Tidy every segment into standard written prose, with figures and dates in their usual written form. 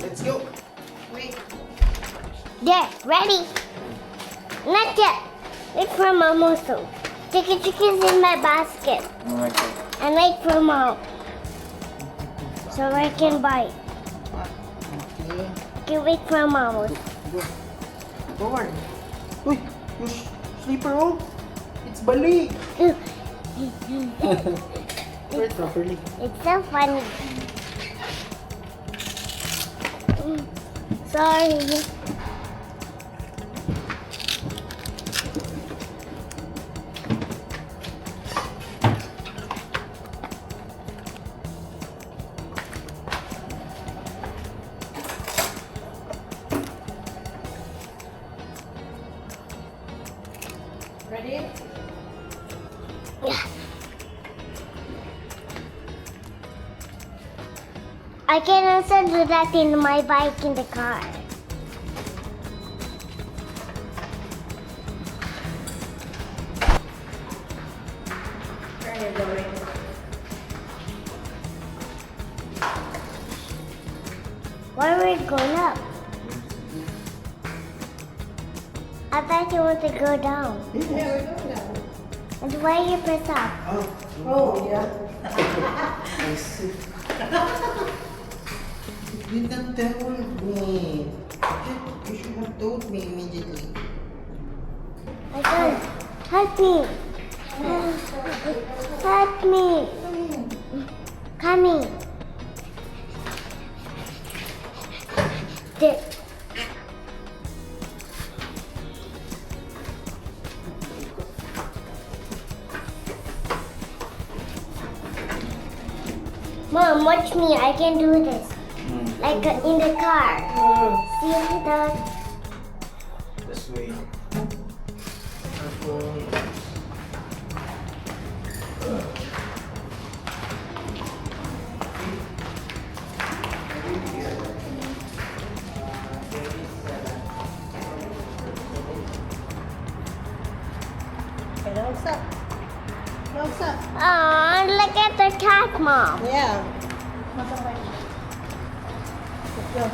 Let's go. Wait. There, ready? Not yet. Wait for Mom also. Chicken's in my basket. Okay. And wait for Mom. So I can buy. Okay. Okay, wait for Mom also. Go. Forward. Uy, yung sleeper oh. It's bali. Try it properly. It's so funny. Sorry. Ready? Yeah. I can also do that in my bike in the car. Where are you going? Why are we going up? I thought you want to go down. Yeah, we're going down. And why you press up? Oh, yeah. I see. You didn't tell me. You should have told me immediately. I don't. Help me. Help me. Coming. There. Mom, watch me. I can do this. Like in the car. See that? This way. Careful. Okay, now stop. Now stop. Oh, look at the cat, Mom. Yeah. Let's go.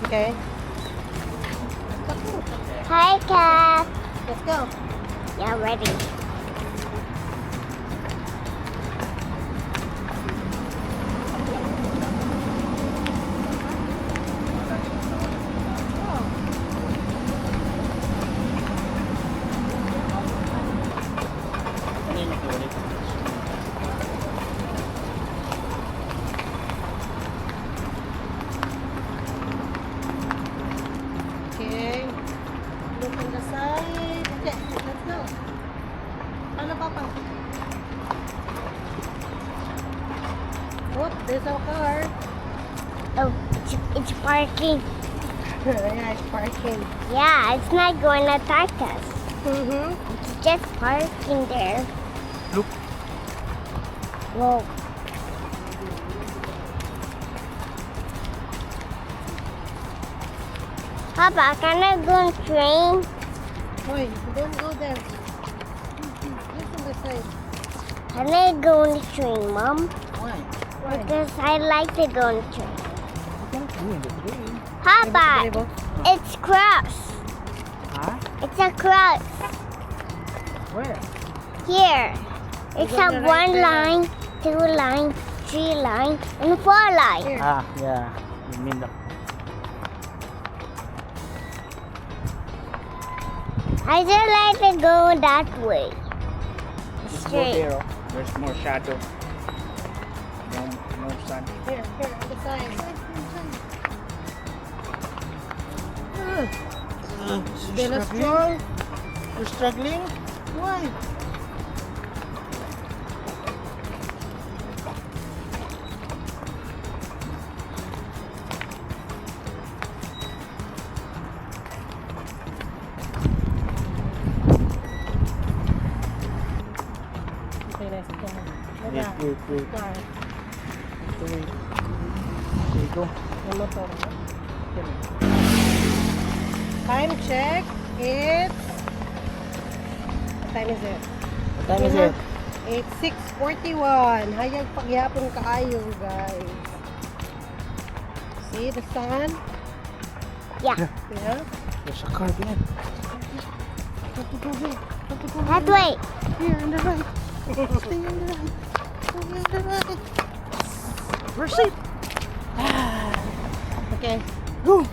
Okay. Hi, cat. Let's go. Yeah, ready. Okay. Look on the side. Okay, let's go. Ano, Papa? Oh, there's our car. Oh, it's parking. Yeah, it's parking. Yeah, it's not going to attack us. Mm-hmm. It's just parking there. Look. Whoa. Papa, can I go on train? Wait, don't go there. Look on the side. Can I go on the train, Mom? Why? Why? Because I like to go on the train. You can't go in the train. Papa, it's cross. Huh? It's a cross. Where? Here. It's Go on a the one right, line, two line, three line, and four line. Here. Ah, yeah. You mean the... I just like to go that way. Just go Straight. there, oh. There's more shadow. No sun. Here, on the side. You're You're struggling? strong. You're struggling? Why? Okay, let's go. Wait, wait, wait. Car. Wait. There you go. Yung motor. Time check. It's... What time is it? What time is it? It's 6:41. Hayag pagyapon kaayo, guys. See the sun? Yeah. Yeah. There's a car behind. That way. Here on the right. Stay on the right. Stay on the right. We're safe. Okay. Go.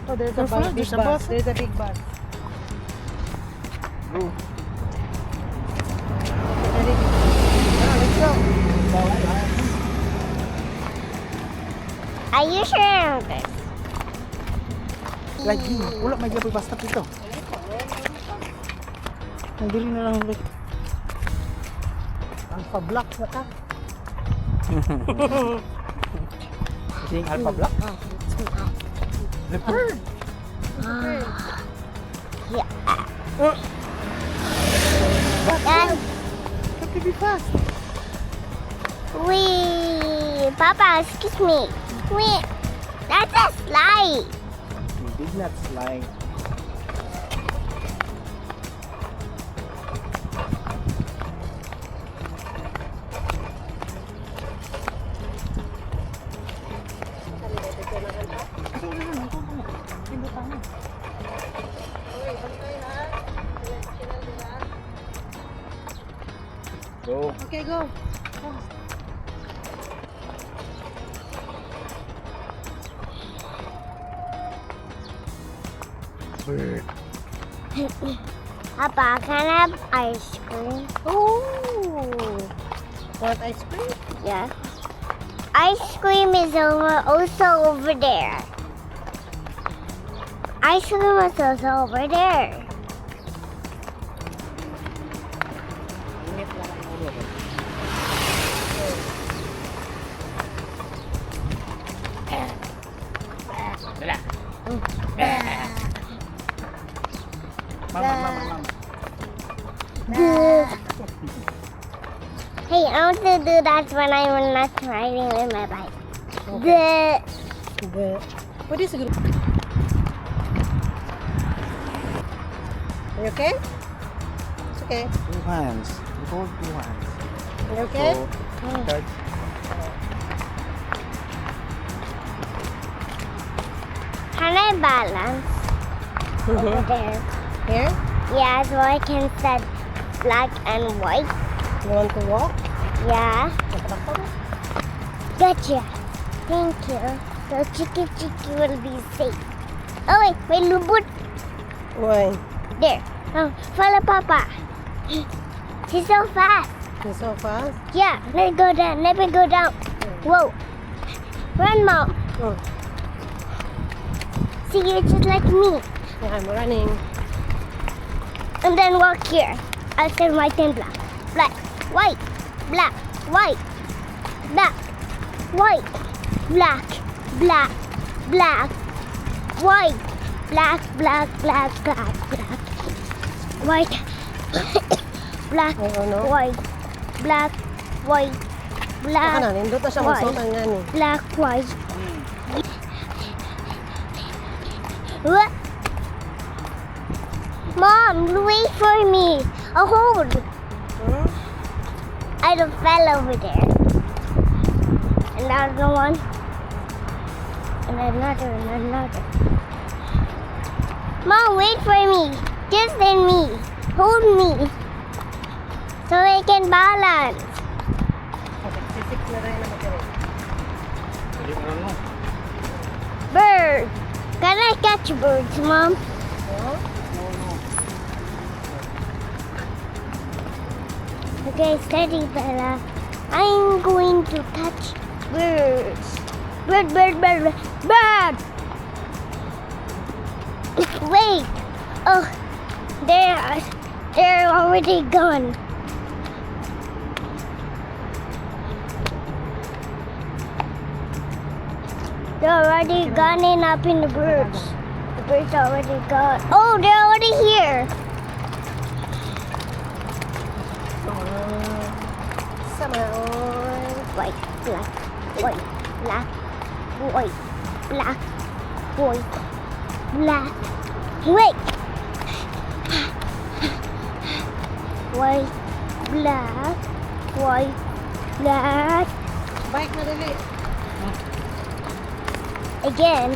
Oh, there's a Careful, bus. Big there's a bus. bus. There's a big bus. Go. Very big bus. Ah, let's go. Are you sure of this? Lagi. Wala may gabi basta dito. Ang dili na lang ulit. Alpha Block na ka. Seeing Alpha Black? The bird. Yeah. Dad, Have to be fast. wait. Papa, excuse me. Wait. That's a slide. He did not slide. Go. Okay, go. Bird. Papa, can I have ice cream? Oh. Want ice cream? Yeah. Ice cream is also over there. Ice cream is also over there. Init lang ang ulo. Mama. Hey, I want to do that when I'm not riding with my bike. Okay. Pwede siguro. You okay? It's okay. Two hands. You hold two hands. You okay? So, start. Can I balance over there? Here? Yeah, so I can set black and white. You want to walk? Yeah. Matakbo na. Gotcha. Thank you. So Chiki will be safe. Oh wait, may lubot. Why? There. Oh, follow Papa. She's so fast. You're so fast. Yeah, let me go down. Let me go down. Whoa. Run, Mom. Oh. See, you're just like me. Yeah, I'm running. And then walk here. I'll say white and black. Black, white, black, white, black, white, black, black, black, white, black, black, black, black, black, white, black, Ay, ano? white, black, white, Baka black, na, nindot na siya Why? kung suotan nga ni. black, white. What? Mom, wait for me. A hold. Hmm? I just fell over there. And another one. And another, and another. Mom, wait for me. Just in me. Hold me. So I can balance. Okay, sisik na rin na matira. Hindi mo lang, no? Bird. Can I catch birds, Mom? Oh? No. Okay, steady, Bella. I'm going to catch birds. Bird, bird, bird, bird! Wait! Oh, they're already gone. They're already gone and up in the birds. The birds are already gone. Oh, they're already here. Sama on. White, black, white, black, white, black, white, black, wait. White, black, white, black. Bike na dali. Again.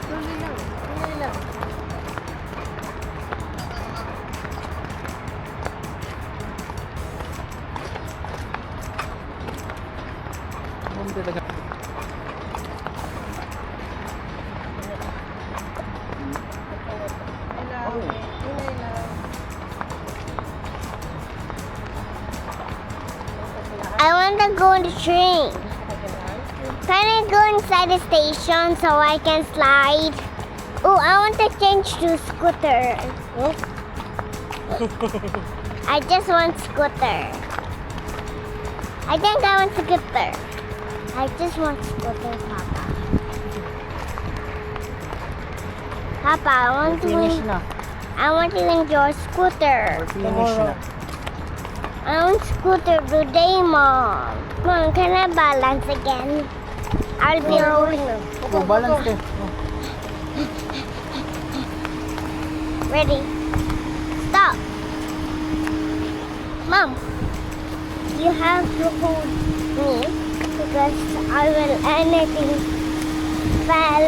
Tuloy lang. Tuloy lang. Ano talaga? Ilaw. Tuloy lang. I want to go on the train. Can I go inside the station so I can slide? Oh, I want to change to scooter. Oh, I just want scooter. I think I want scooter. I just want scooter, Papa. Papa, Finish na. I want to enjoy scooter. Finish na. I want scooter today, Mom. Mom, can I balance again? I'll be rolling. Oh, balance ka. Ready? Stop. Mom, you have to hold me because I will anything fall.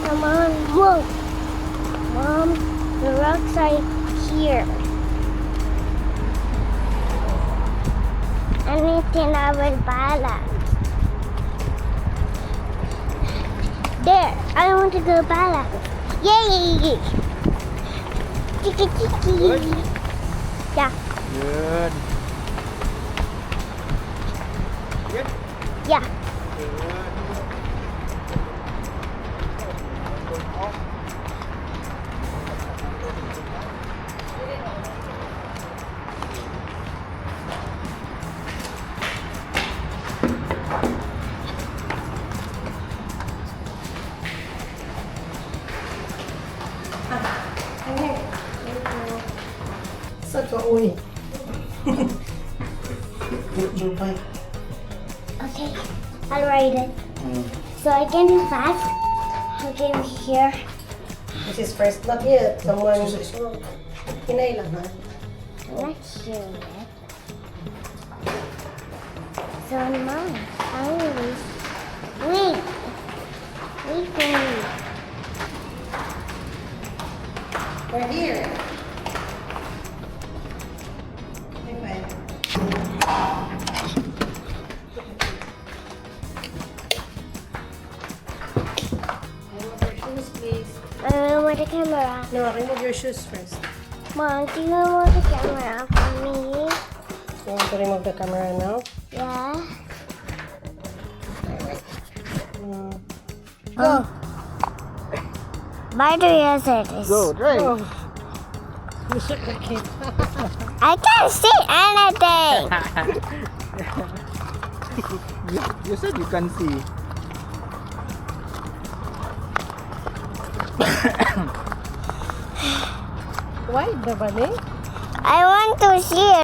Come on, move. Mom, the rocks are here. Anything I will balance. There, I want to go balance. Yay! Chiki chiki. Good. Yeah, Good. Good. yeah. sa ka, uy. Your bike. Okay, I'll ride it. So I can do fast. Okay, here. This is first lap yet. Someone, hinay lang ha. Let's do it. So Mom, I will wait. Wait for me. We're here. Bye-bye. Remove your shoes, please. I want the camera. No, remove your shoes first. Mom, do you want the camera for me? You want to remove the camera now? Yeah. Go. Why do you say this? Go, drive. Go. You should like it. I can't see anything. You said you can see. Why the bunny? I want to see it.